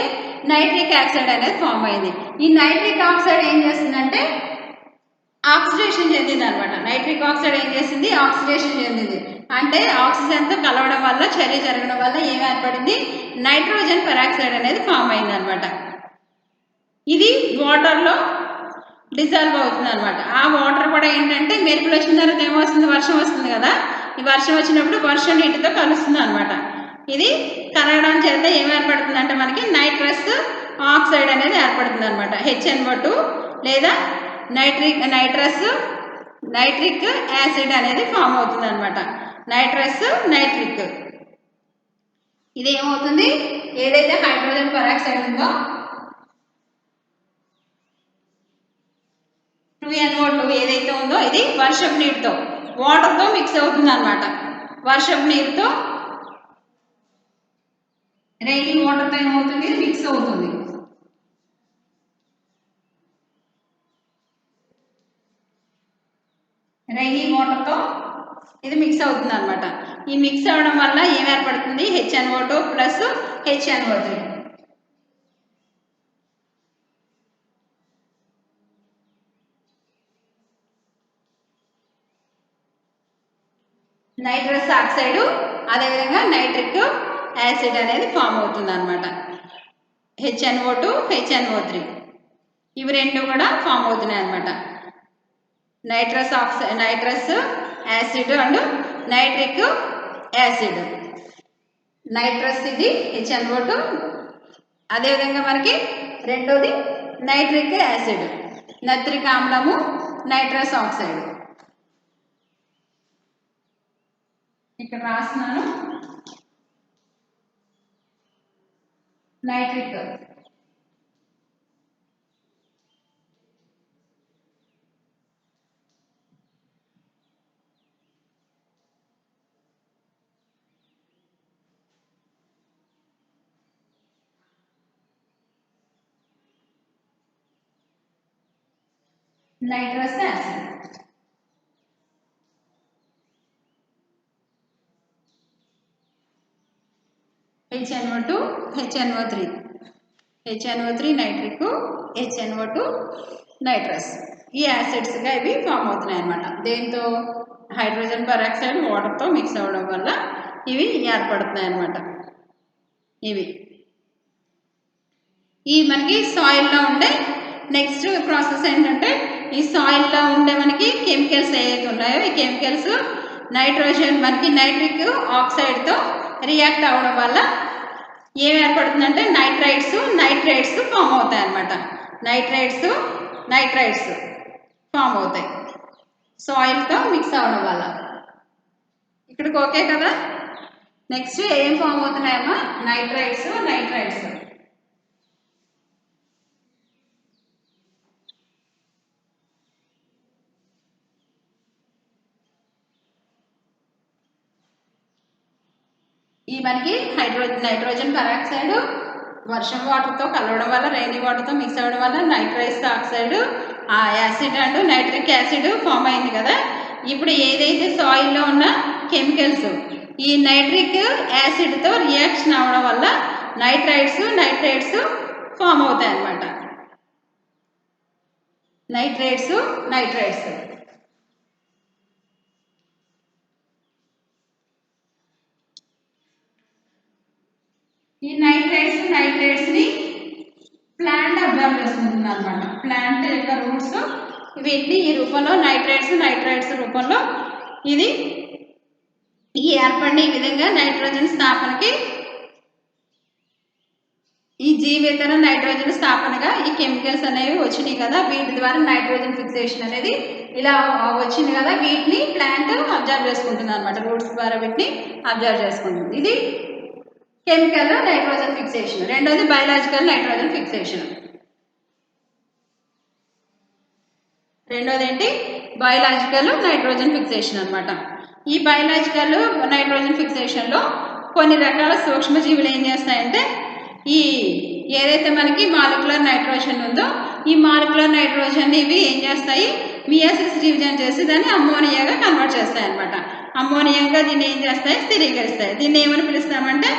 నైట్రిక్ ఆక్సైడ్ అనేది ఫామ్ అయింది. ఈ నైట్రిక్ ఆక్సైడ్ ఏం చేస్తుందంటే ఆక్సిడేషన్ చెందింది అనమాట. నైట్రిక్ ఆక్సైడ్ ఏం చేసింది, ఆక్సిడేషన్ చెందింది. అంటే ఆక్సిజన్తో కలవడం వల్ల, చర్య జరగడం వల్ల ఏం ఏర్పడింది, నైట్రోజన్ పెరాక్సైడ్ అనేది ఫామ్ అయింది అనమాట. ఇది వాటర్లో డిజాల్వ్ అవుతుంది అనమాట. ఆ వాటర్ కూడా ఏంటంటే మెరుపులు వచ్చిన తర్వాత ఏమొస్తుంది, వర్షం వస్తుంది కదా. ఈ వర్షం వచ్చినప్పుడు వర్షం నీటితో కలుస్తుంది అనమాట. ఇది కలగడం చేత ఏం ఏర్పడుతుంది అంటే మనకి నైట్రస్ ఆక్సైడ్ అనేది ఏర్పడుతుంది అనమాట. HNO2 లేదా నైట్రిక్ యాసిడ్ అనేది ఫామ్ అవుతుంది అనమాట. నైట్రిక్ ఇది ఏమవుతుంది, ఏదైతే హైడ్రోజన్ పెరాక్సైడ్ ఉందో 2NO2 ఏదైతే ఉందో ఇది వర్షపు నీటితో, వాటర్తో మిక్స్ అవుతుంది అనమాట. వర్షపు నీరుతో, రెయినీ వాటర్తో ఏమవుతుంది, మిక్స్ అవుతుంది. రెయినీ వాటర్తో ఇది మిక్స్ అవుతుంది అనమాట. ఈ మిక్స్ అవ్వడం వల్ల ఏం ఏర్పడుతుంది, HNO2 plus HNO3. Nitrous oxide అదేవిధంగా నైట్రిక్ యాసిడ్ అనేది ఫామ్ అవుతుంది అనమాట. HNO2 HNO3 ఇవి రెండు కూడా ఫామ్ అవుతున్నాయి అనమాట. Nitrous acid and nitric acid. Nitrous ఇది HNO2, అదేవిధంగా మనకి రెండోది నైట్రిక్ యాసిడ్, నత్రిక్ ఆమ్లము, నైట్రస్ ఆక్సైడ్. ఇక్కడ రాస్తున్నాను nitric. Nitrous acid. HNO2 HNO3 nitric, HNO2 nitrous. ఈ యాసిడ్స్గా ఇవి ఫామ్ అవుతున్నాయి అన్నమాట. దేంతో, హైడ్రోజన్ పెరాక్సైడ్ వాటర్తో మిక్స్ అవ్వడం వల్ల ఇవి ఏర్పడుతున్నాయి అన్నమాట. ఇవి ఈ మనకి సాయిల్లో ఉండే నెక్స్ట్ ప్రాసెస్ ఏంటంటే, ఈ సాయిల్లో ఉండే మనకి కెమికల్స్ ఏవైతే ఉన్నాయో ఈ కెమికల్స్ నైట్రోజన్ మనకి నైట్రిక్ ఆక్సైడ్తో రియాక్ట్ అవ్వడం వల్ల ఏం ఏర్పడుతుందంటే నైట్రైట్స్ ఫామ్ అవుతాయి అన్నమాట. నైట్రైట్స్ ఫామ్ అవుతాయి సాయిల్తో మిక్స్ అవ్వడం వల్ల. ఇక్కడికి ఓకే కదా. నెక్స్ట్ ఏం ఫామ్ అవుతున్నాయమ్మా, నైట్రైట్స్. ఈ మనకి నైట్రోజన్ పెరాక్సైడ్ వర్షం వాటర్తో కలవడం వల్ల, రెయినీ వాటర్తో మిక్స్ అవ్వడం వల్ల నైట్రస్ ఆక్సైడ్, ఆ acid and nitric acid form అయింది కదా. ఇప్పుడు ఏదైతే సాయిల్లో ఉన్న కెమికల్స్ ఈ నైట్రిక్ యాసిడ్తో రియాక్షన్ అవ్వడం వల్ల నైట్రైట్స్ ఫామ్ అవుతాయి అన్నమాట. నైట్రైట్స్ ఈ నైట్రేట్స్ని ప్లాంట్ అబ్జర్వ్ చేసుకుంటుంది అనమాట. ప్లాంట్ యొక్క రూట్స్ వీటిని ఈ రూపంలో నైట్రైట్స్ రూపంలో ఇది ఏర్పడిన ఈ విధంగా నైట్రోజన్ స్థాపనకి, ఈ జీవేతర నైట్రోజన్ స్థాపనగా ఈ కెమికల్స్ అనేవి వచ్చినాయి కదా. వీటి ద్వారా నైట్రోజన్ ఫిక్సేషన్ అనేది ఇలా వచ్చింది కదా. వీటిని ప్లాంట్ అబ్జర్వ్ చేసుకుంటుంది అనమాట. రూట్స్ ద్వారా వీటిని అబ్జర్వ్ చేసుకుంటుంది. ఇది కెమికల్ నైట్రోజన్ ఫిక్సేషన్. రెండోది బయలాజికల్ నైట్రోజన్ ఫిక్సేషన్. రెండోది ఏంటి? బయలాజికల్ నైట్రోజన్ ఫిక్సేషన్ అనమాట. ఈ బయలాజికల్ నైట్రోజన్ ఫిక్సేషన్లో కొన్ని రకాల సూక్ష్మజీవులు ఏం చేస్తాయంటే, ఈ ఏదైతే మనకి మాలిక్యులర్ నైట్రోజన్ ఉందో ఈ మాలిక్యులర్ నైట్రోజన్ ఇవి ఏం చేస్తాయి, మియాసిస్ డివిజన్ చేసి దాన్ని అమ్మోనియాగా కన్వర్ట్ చేస్తాయి అనమాట. అమ్మోనియాగా దీన్ని ఏం చేస్తాయి, స్థిరీకరిస్తాయి. దీన్ని ఏమని పిలుస్తామంటే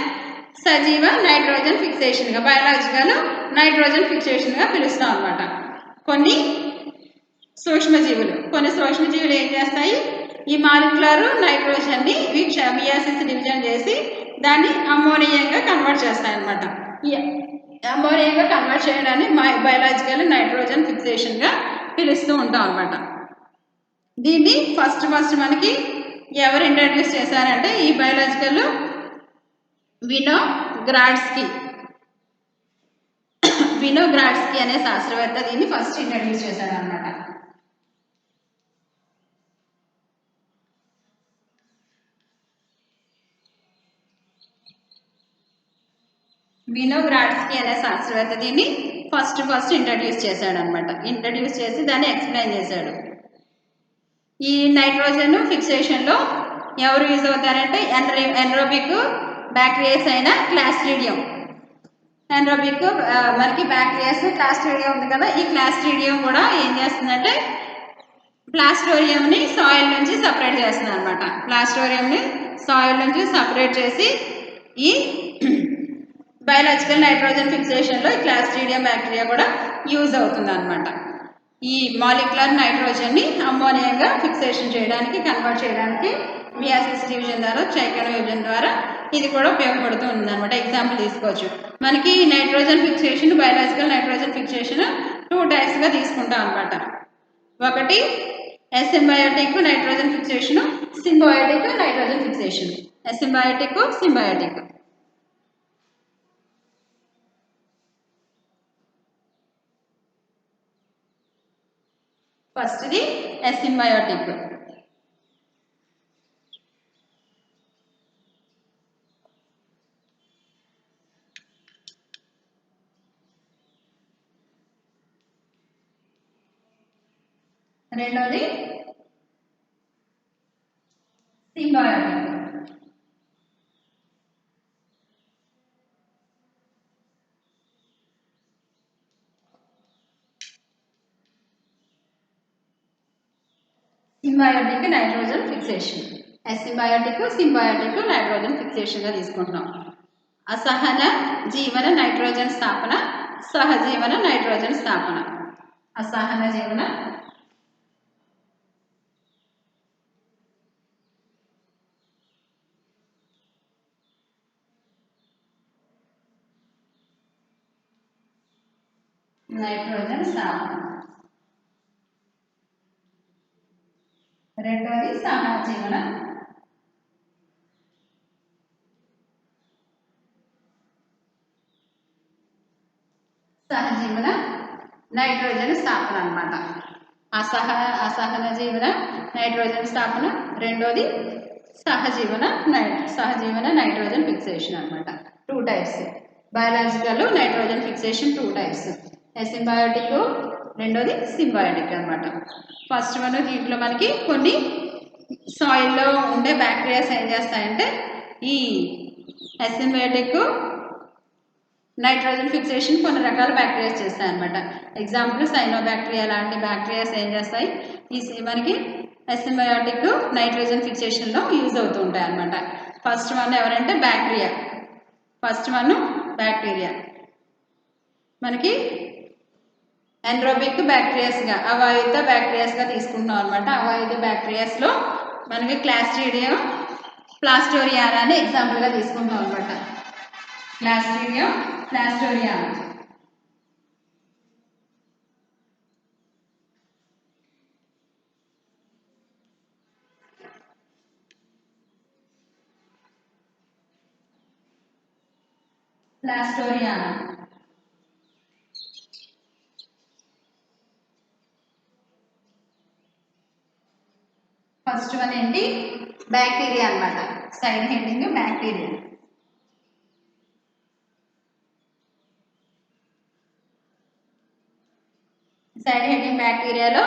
సజీవ నైట్రోజన్ ఫిక్సేషన్గా, బయలాజికల్ నైట్రోజన్ ఫిక్సేషన్గా పిలుస్తాం అనమాట. కొన్ని సూక్ష్మజీవులు ఏం చేస్తాయి, ఈ మాలిక్యులర్ నైట్రోజన్ని మియాసిస్ డివిజన్ చేసి దాన్ని అమ్మోనియాగా కన్వర్ట్ చేస్తాయి అనమాట. ఈ అమ్మోనియాగా కన్వర్ట్ చేయడాన్ని బయలాజికల్ నైట్రోజన్ ఫిక్సేషన్గా పిలుస్తూ ఉంటాం అనమాట. దీన్ని ఫస్ట్ మనకి ఎవరు ఇంట్రడ్యూస్ చేశారంటే ఈ బయలాజికల్ వినోగ్రాడ్స్కీ అనే శాస్త్రవేత్త దీన్ని ఫస్ట్ ఇంట్రడ్యూస్ చేశారు అనమాట. వినోగ్రాడ్స్కీ అనే శాస్త్రవేత్త దీన్ని ఫస్ట్ ఇంట్రడ్యూస్ చేశాడు అనమాట. ఇంట్రడ్యూస్ చేసి దాన్ని ఎక్స్ప్లెయిన్ చేశాడు. ఈ నైట్రోజన్ ఫిక్సేషన్లో ఎవరు యూజ్ అవుతారంటే ఎన్రోబిక్ బ్యాక్టీరియాస్ అయిన క్లాస్ట్రీడియం. ఎన్రోబిక్ మనకి బ్యాక్టీరియాస్ క్లాస్ట్రీడియం ఉంది కదా. ఈ క్లాస్ట్రీడియం కూడా ఏం చేస్తుందంటే ప్లాస్టోరియంని సాయిల్ నుంచి సపరేట్ చేస్తుంది అనమాట. ప్లాస్టోరియంని సాయిల్ నుంచి సపరేట్ చేసి ఈ బయలాజికల్ నైట్రోజన్ ఫిక్సేషన్లో ఈ క్లాస్ట్రీడియం బ్యాక్టీరియా కూడా యూజ్ అవుతుంది అనమాట. ఈ మాలిక్యులర్ నైట్రోజన్ని అమ్మోనియాగా ఫిక్సేషన్ చేయడానికి, కన్వర్ట్ చేయడానికి మియాసిస్ డివిజన్ ద్వారా, చైకన విభజన ద్వారా ఇది కూడా ఉపయోగపడుతూ ఉంది అనమాట. ఎగ్జాంపుల్ తీసుకోవచ్చు. మనకి nitrogen fixation, biological nitrogen fixation 2 టైప్స్గా తీసుకుంటాం అనమాట. ఒకటి asymbiotic nitrogen fixation, symbiotic nitrogen fixation. Asymbiotic, symbiotic. ఫస్ట్ది అసింబయోటిక్. రెండోది symbiotic. Symbiotic nitrogen fixation. Asymbiotic, symbiotic nitrogen ఫిక్సేషన్గా తీసుకుంటున్నాం. అసహన జీవన నైట్రోజన్ స్థాపన, సహజీవన నైట్రోజన్ స్థాపన. అసహన జీవన నైట్రోజన్ స్థాపన. రెండోది సహజీవన నైట్రోజన్ స్థాపన అనమాట. అసహన జీవన నైట్రోజన్ స్థాపన. రెండోది సహజీవన నైట్రోజన్ ఫిక్సేషన్ అనమాట. 2 types. Biological nitrogen fixation 2 types. Asymbiotic, రెండోది సింబయోటిక్ అనమాట. ఫస్ట్ వన్ దీంట్లో మనకి కొన్ని సాయిల్లో ఉండే బ్యాక్టీరియాస్ ఏం చేస్తాయంటే ఈ అసిబయోటిక్ నైట్రోజన్ ఫిక్సేషన్ కొన్ని రకాల బ్యాక్టీరియాస్ చేస్తాయి అనమాట. ఎగ్జాంపుల్ సైనోబ్యాక్టీరియా లాంటి బ్యాక్టీరియాస్ ఏం చేస్తాయి, మనకి అసిబయోటిక్ నైట్రోజన్ ఫిక్సేషన్లో యూజ్ అవుతూ ఉంటాయి అనమాట. ఫస్ట్ వన్ ఎవరంటే బ్యాక్టీరియా. మనకి ఎన్రోబిక్ బ్యాక్టీరియాస్గా, అవాయుత బ్యాక్టీరియాస్గా తీసుకుంటున్నాం అనమాట. అవాయుత బ్యాక్టీరియాస్లో మనకి క్లాస్ట్రీడియం ప్లాస్టోరియానా అని ఎగ్జాంపుల్గా తీసుకుంటాం అనమాట. Clostridium pasteurianum. ఫస్ట్ వన్ ఏంటి, బ్యాక్టీరియా అనమాట. Side heading bacteria. సైడ్ హెడ్డింగ్ బ్యాక్టీరియాలో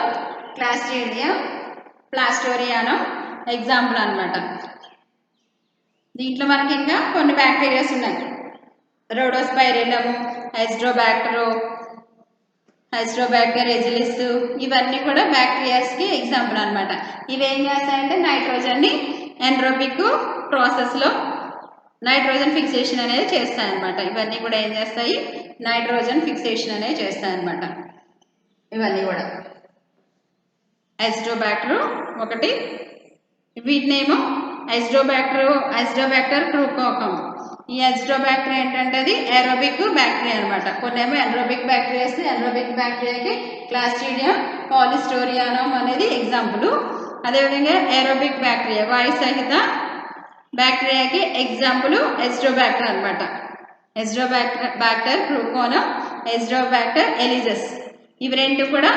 క్లాస్ట్రీడియం ప్లాస్టోరియానా ఎగ్జాంపుల్ అనమాట. దీంట్లో మనకి ఇంకా కొన్ని బ్యాక్టీరియాస్ ఉన్నాయి. రోడోస్పైరిలం, హైస్ట్రోబ్యాక్టర్ ఎజిలిస్, ఇవన్నీ కూడా బ్యాక్టీరియాస్కి ఎగ్జాంపుల్ అనమాట. ఇవి ఏం చేస్తాయంటే నైట్రోజన్ని ఎన్రోబిక్ ప్రాసెస్లో నైట్రోజన్ ఫిక్సేషన్ అనేది చేస్తాయన్నమాట. ఇవన్నీ కూడా ఏం చేస్తాయి, నైట్రోజన్ ఫిక్సేషన్ అనేది చేస్తాయన్నమాట. ఇవన్నీ కూడా హైస్ట్రోబ్యాక్టర్ ఒకటి, వీటినేమో హైస్ట్రోబ్యాక్టర్ క్రూకోకమ్. ఈ హైస్ట్రోబ్యాక్టర్ ఏంటంటే అది ఏరోబిక్ బ్యాక్టీరియా అనమాట. కొన్నేమో ఎన్రోబిక్ బ్యాక్టీరియాస్. ఎన్రోబిక్ బ్యాక్టీరియాకి క్లాస్ట్రీడియం పాలిస్టోరియానం అనేది ఎగ్జాంపుల్. అదేవిధంగా ఏరోబిక్ బ్యాక్టీరియా వాయు సహిత బ్యాక్టీరియాకి ఎగ్జాంపుల్ హైస్ట్రోబ్యాక్టర్ అనమాట. హైస్ట్రోబ్యాక్టర్ క్రూకోనం, హైస్ట్రోబ్యాక్టర్ ఎలిజస్, ఇవి రెండు కూడా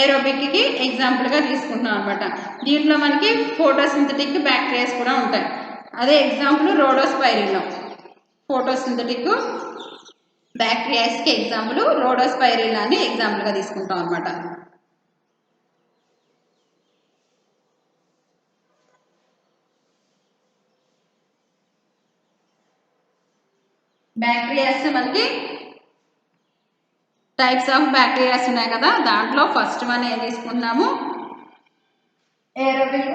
ఏరోబిక్కి ఎగ్జాంపుల్గా తీసుకుంటున్నాం అనమాట. దీంట్లో మనకి ఫోటోసింథటిక్ బ్యాక్టీరియాస్ కూడా ఉంటాయి. అదే ఎగ్జాంపుల్ రోడోస్పైరిలం. ఫోటోసింథటిక్ బ్యాక్టీరియాస్కి ఎగ్జాంపుల్ రోడోస్పైరిలాన్ని ఎగ్జాంపుల్గా తీసుకుంటాం అనమాట. బ్యాక్టీరియాస్ మనకి టైప్స్ ఆఫ్ బ్యాక్టీరియాస్ ఉన్నాయి కదా, దాంట్లో ఫస్ట్ వన్ ఏం తీసుకున్నాము, ఏరోబిక్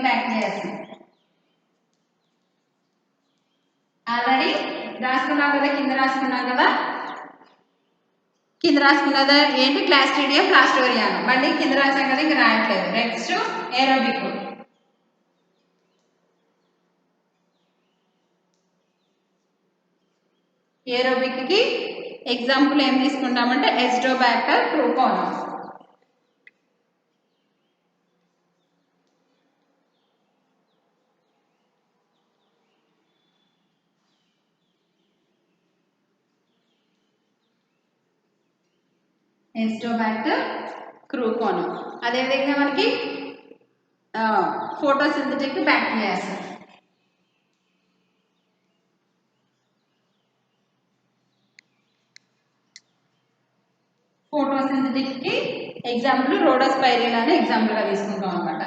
బ్యాక్టీరియాస్. ఆల్రెడీ రాసుకున్నాం కదా, కింద రాసుకున్నదా ఏంటి, క్లాస్ట్రీడియం ప్లాస్టోరియానం. మళ్ళీ కింద రాసాం కదా, ఇంకా రాయట్లేదు. Next aerobic. ఏరోబిక్కి ఎగ్జాంపుల్ ఏం తీసుకుంటామంటే హైస్ట్రోబ్యాక్టర్ క్రూకోనం. Azotobacter chroococcum. అదేవిధంగా మనకి ఫోటోసింథటిక్ బ్యాక్టీరియాస్. ఫోటోసింథటిక్కి ఎగ్జాంపుల్ రోడోస్పైరిలం అని ఎగ్జాంపుల్గా తీసుకుంటాం అనమాట.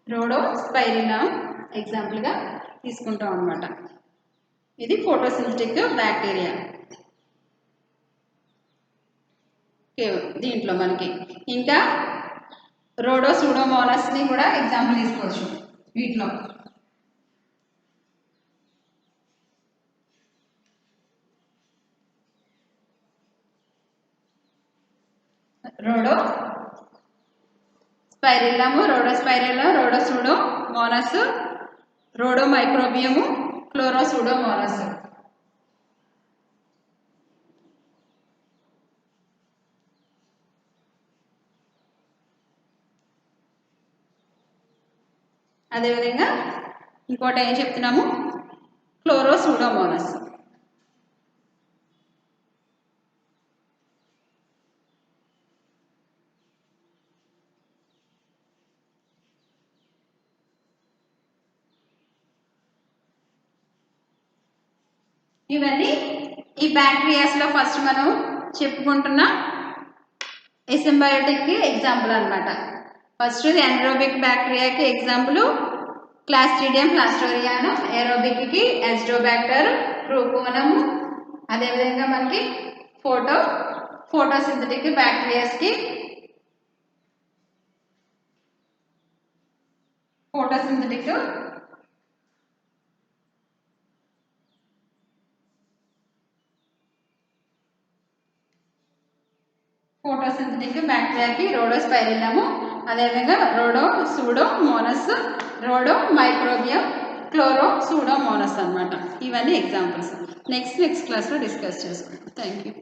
రోడోస్పైరిలం ఎగ్జాంపుల్గా తీసుకుంటాం అనమాట. ఇది ఫోటోసింథటిక్ బ్యాక్టీరియా. దీంట్లో మనకి ఇంకా రోడోసూడోమోనాస్ని కూడా ఎగ్జాంపుల్ తీసుకోవచ్చు. వీటిలో రోడోస్పైరిలం, రోడోసూడోమోనాస్, రోడోమైక్రోబియము, క్లోరోసూడోమోనాస్. అదేవిధంగా ఇంకోటి ఏం చెప్తున్నాము, క్లోరోసూడోమోనాస్. ఇవన్నీ ఈ బ్యాక్టీరియాస్లో ఫస్ట్ మనం చెప్పుకుంటున్న ఎసింబయోటిక్కి ఎగ్జాంపుల్ అనమాట. ఫస్ట్ ఎనరోబిక్ బ్యాక్టీరియాకి ఎగ్జాంపుల్ క్లాస్ట్రిడియం ప్లాస్టోరియాను, ఏరోబిక్కి అజిటోబ్యాక్టర్, ట్రూకోనము. అదేవిధంగా మనకి ఫోటోసింథటిక్ బ్యాక్టీరియాస్కి ఫోటోసింథటిక్ బ్యాక్టీరియాకి రోడోస్పైరిల్లము, అదేవిధంగా pseudomonas, rhodomicrobium, chloropseudomonas అనమాట. ఇవన్నీ ఎగ్జాంపుల్స్. నెక్స్ట్ క్లాస్లో డిస్కస్ చేసుకుంటాం. Thank you.